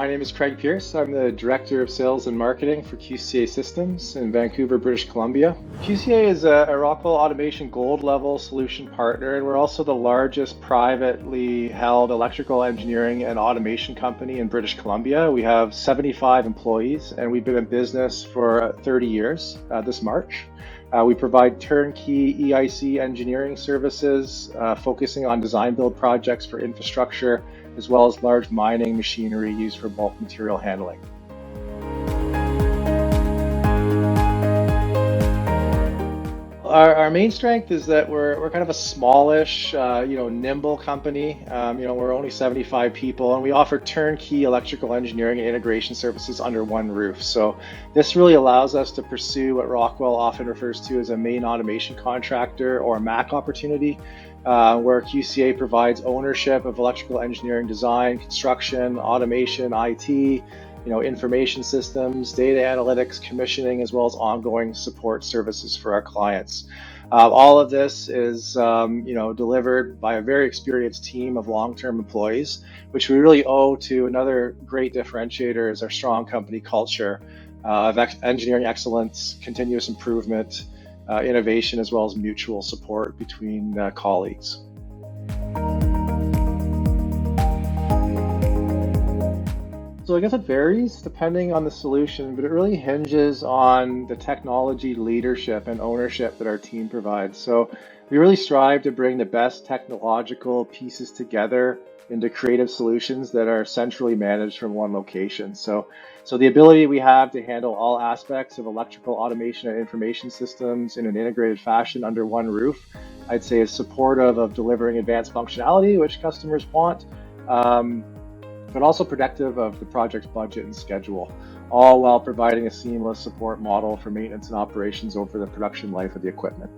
My name is Craig Pierce. I'm the Director of Sales and Marketing for QCA Systems in Vancouver, British Columbia. QCA is a Rockwell Automation Gold level solution partner, and we're also the largest privately held electrical engineering and automation company in British Columbia. We have 75 employees, and we've been in business for 30 years this March. We provide turnkey EIC engineering services, focusing on design build projects for infrastructure, as well as large mining machinery used for bulk material handling. Our main strength is that we're kind of a smallish, nimble company. We're only 75 people, and we offer turnkey electrical engineering and integration services under one roof. So this really allows us to pursue what Rockwell often refers to as a main automation contractor or a MAC opportunity, where QCA provides ownership of electrical engineering design, construction, automation, IT, information systems, data analytics, commissioning, as well as ongoing support services for our clients. All of this is, delivered by a very experienced team of long-term employees, which we really owe to another great differentiator is our strong company culture of engineering excellence, continuous improvement, innovation, as well as mutual support between colleagues. So I guess it varies depending on the solution, but it really hinges on the technology leadership and ownership that our team provides. So we really strive to bring the best technological pieces together into creative solutions that are centrally managed from one location. So the ability we have to handle all aspects of electrical automation and information systems in an integrated fashion under one roof, I'd say is supportive of delivering advanced functionality, which customers want, but also protective of the project's budget and schedule, all while providing a seamless support model for maintenance and operations over the production life of the equipment.